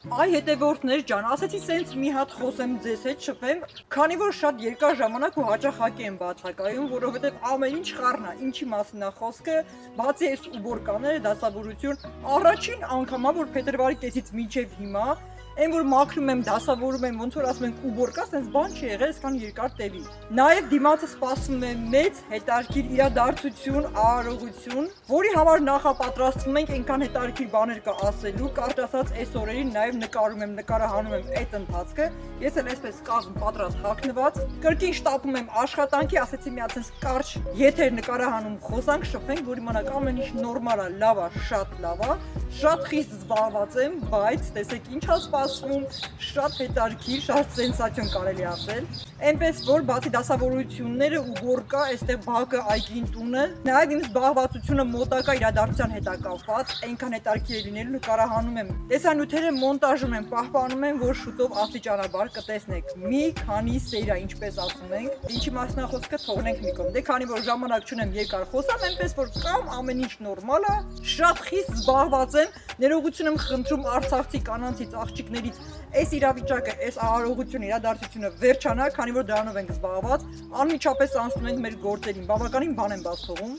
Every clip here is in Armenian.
Այ հետևորդներ ջան, ասեցի սենց մի հատ խոսեմ ձեզ հետ շփեմ, քանի որ շատ երկար ժամանակ ու հաճախակի եմ բացակայում, որովհետև ամեն ինչ խառնա, ինչի մասին է խոսքը, բացի այս ուբորկաները դասավորություն, առաջին անգամա որ փետրվարի կեսից մինչև հիմա Այն որ մաքրում եմ, դասավորում եմ, ոնց որ ասում ենք ուբորկա, սենց բան չի եղել, այսքան երկար տևի։ Նաև դիմացը սպասում է մեծ հետարքիր իրադարձություն, արարողություն, որի համար նախապատրաստվում ենք, այնքան հետարքիր բաներ կա ասելու, կարճ ասած այս օրերին նաև նկարում եմ, նկարահանում եմ այդ ընթացքը։ Ես էլ այսպես կազմ պատրաստ հագնված, կրկին շտապում եմ աշխատանքի, ասեցի մի հատ սենց կարճ եթեր նկարահանում խոսանք, շփենք, որ իմանաք ամեն ինչ նորմալ է, լավ է, շատ խիստ զբաղված եմ, բայց տեսեք ինչ է սպասվում, շատ հետարքիր, շատ սենսացիոն կարելի ասել։ Այնպես որ բացի դասավորությունները ու բորկա, այստեղ բակը, այգին տունը, նաև իմ զբաղվածությունը մոտակա իրադարձության հետ է կապված, այնքան հետարքիր է լինելու նկարահանում եմ։ Տեսանյութերը մոնտաժում եմ, պահպանում եմ, որ շուտով աստիճանաբար կտեսնեք։ Մի քանի սերա, ինչպես ասում ենք, ինչի մասն է խոսքը թողնենք մի կողմ։ Դե քանի որ ժամանակ չունեմ երկար խոսամ, այնպես որ կամ ամեն ինչ նորմալ է, շատ խիստ զբաղված եմ, ներողություն եմ խնդրում արցախցի կանանցից, աղջիկներից, այս իրավիճակը, այս արարողությունը, իրադարձությունը վերջանա, քանի որ դրանով ենք զբաղված, անմիջապես անցնում ենք մեր գործերին, բավականին բան եմ բաց թողում,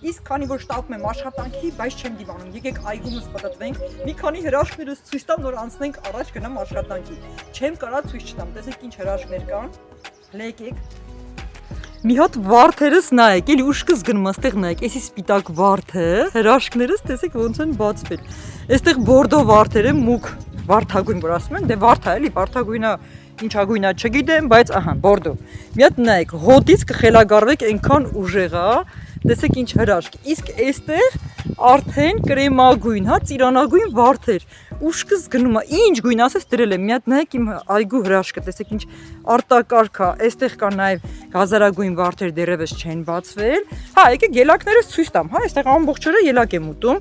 իսկ քանի որ շտապում եմ աշխատանքի, բայց չեմ դիվանում, եկեք այգումս պտտվենք, մի քանի հրաշքներս ցույց տամ, նոր անցնենք առաջ գնամ աշխատանքի, չեմ կարա ցույց չտամ, տեսեք ինչ հրաշքներ կան, եկեք Մի հատ վարդերս նայեք, էլի ուշքս գնում աստեղ նայեք, էսի սպիտակ վարդը, հրաշքներս տեսեք ոնց են բացվել։ Այստեղ բորդո վարդեր է, մուկ վարդագույն որ ասում են, դե վարդ է, էլի վարդագույնը ինչա գույնա չգիտեմ, բայց ահա, բորդո։ Մի հատ նայեք, հոտից կխելագարվեք այնքան ուժեղ է, տեսեք ինչ հրաշք։ Իսկ այստեղ արդեն կրեմագույն, հա, ծիրանագույն վարդեր։ Ուշքս գնում է, ինչ գույն ասես դրել եմ, մի հատ նայեք իմ այգու հրաշքը, տեսեք ինչ արտակարգ է, այստեղ կա նաև գազարագույն վարդեր դեռևս չեն բացվել։ Հա, եկեք ելակներս ցույց տամ, հա, այստեղ ամբողջ օրը ելակ եմ ուտում։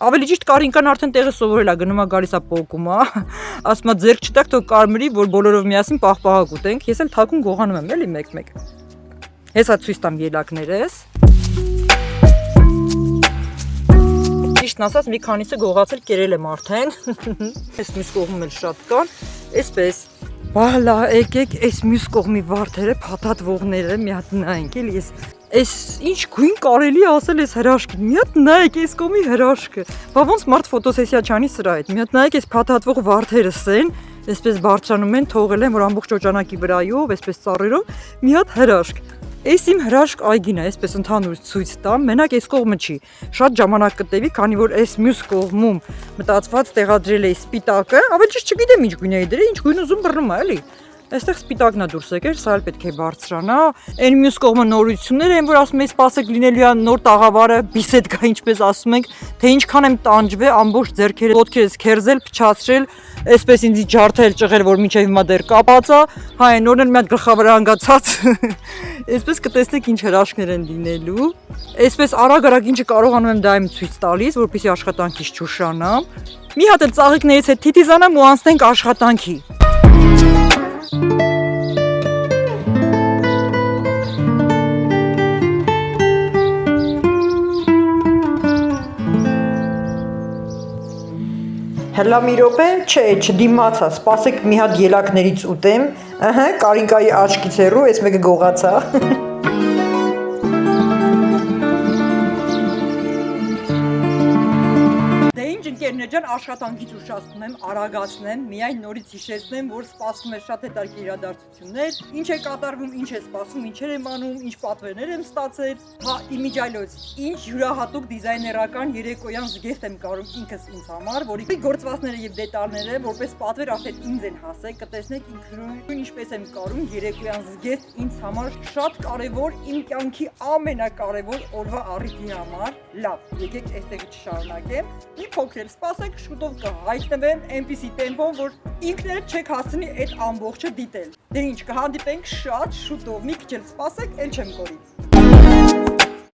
Ավելի ճիշտ Կարինկան արդեն տեղը սովորել է, գնում է գալիս է պոկում է, ասում է ձեռք չտակ, թող կարմրի, որ բոլորով միասին պաղպաղակ ուտենք։ Ես էլ թաքուն գողանում եմ, էլի մեկ-մեկ։ Հեսա ցույց տամ ելակներս։ Ճիշտն ասած մի քանիսը գողացել կերել եմ արդեն։ Այս մյուս կողմում էլ շատ կան։ Այսպես։ Բալա, եկեք այս մյուս կողմի վարդերը, փաթաթվողները մի հատ նայենք, էլի Այս ինչ գույն կարելի ասել այս հրաշքը։ Մի հատ նայեք այս կողմի հրաշքը։ Բա ոնց մարդ ֆոտոսեսիա չանի սրա հետ։ Մի հատ նայեք այս փաթաթվող վարդերս են, այսպես բարձրանում են, թողել են, որ ամբողջ օջանակի վրայով, այսպես ծառերով, մի հատ հրաշք։ Այս իմ հրաշք այգին է, այսպես ընդհանուր ցույց տամ, մենակ այս կողմը չի։ Շատ ժամանակ կտևի, քանի որ այս մյուս կողմում մտածված տեղադրել էի սպիտակը, ավելի ճիշտ չգիտեմ ինչ գույն էի դրել, ինչ գույն ուզում բռնում է, էլի։ Այստեղ սպիտակն է դուրս եկել, սա էլ պետք է բարձրանա։ Այն մյուս կողմը նորություններ են, որ ասում են, սպասեք լինելու է նոր տաղավարը, բիսեդկա, ինչպես ասում ենք, թե ինչքան եմ տանջվել, ամբողջ ձեռքերը, ոտքերս քերզել, փչացրել, այսպես ինձ ջարդել, ճղել, որ մինչև հիմա դեռ կապած է։ Հա, նորն էլ մի հատ գլխավրա հանգացած։ Այսպես կտեսնեք ինչ հրաշքներ են լինելու։ Այսպես արագ-արագ ինչը կարողանում եմ դա եմ ցույց տալիս, որպեսզի աշխատանքից չուշանամ։ Մի հատ էլ ծաղիկներից հետ թիթիզանամ ու անցնենք աշխատանքի։ Հələ մի րոպե, չէ, չդիմացա, սպասեք մի հատ ելակներից ուտեմ, ըհը, Կարինկայի աչքից հեռու, այս մեկը գողացա։ Ընկերներ ջան, աշխատանքից ուշացնում եմ, արագացնեմ, միայն նորից հիշեցնեմ, որ սպասվում է շատ հետարքիր իրադարձություններ, ինչ է կատարվում, ինչ է սպասվում, ինչեր եմ անում, ինչ պատվերներ եմ ստացել, հա, իմիջիայլոց, ինչ յուրահատուկ դիզայներական երեկոյան զգեստ եմ կարում ինքս ինձ համար, որի գործվածները եւ դետալները, որպես պատվեր արդեն ինձ են հասել, կտեսնեք ինքնուրույն ինչպես եմ կարում երեկոյան զգեստ ինձ համար շատ կարևոր, իմ կյանքի ամենակարևոր օրվա առիթի համար։ Լավ, եկեք այստեղից չշարունակեմ։ Մի փոքր սպասեք, շուտով կհայտնվեմ այնպիսի տեմպով, որ ինքներդ չեք հասցնի այդ ամբողջը դիտել։ Դե ինչ, կհանդիպենք շատ շուտով, մի քիչ էլ սպասեք, էլ չեմ կորի։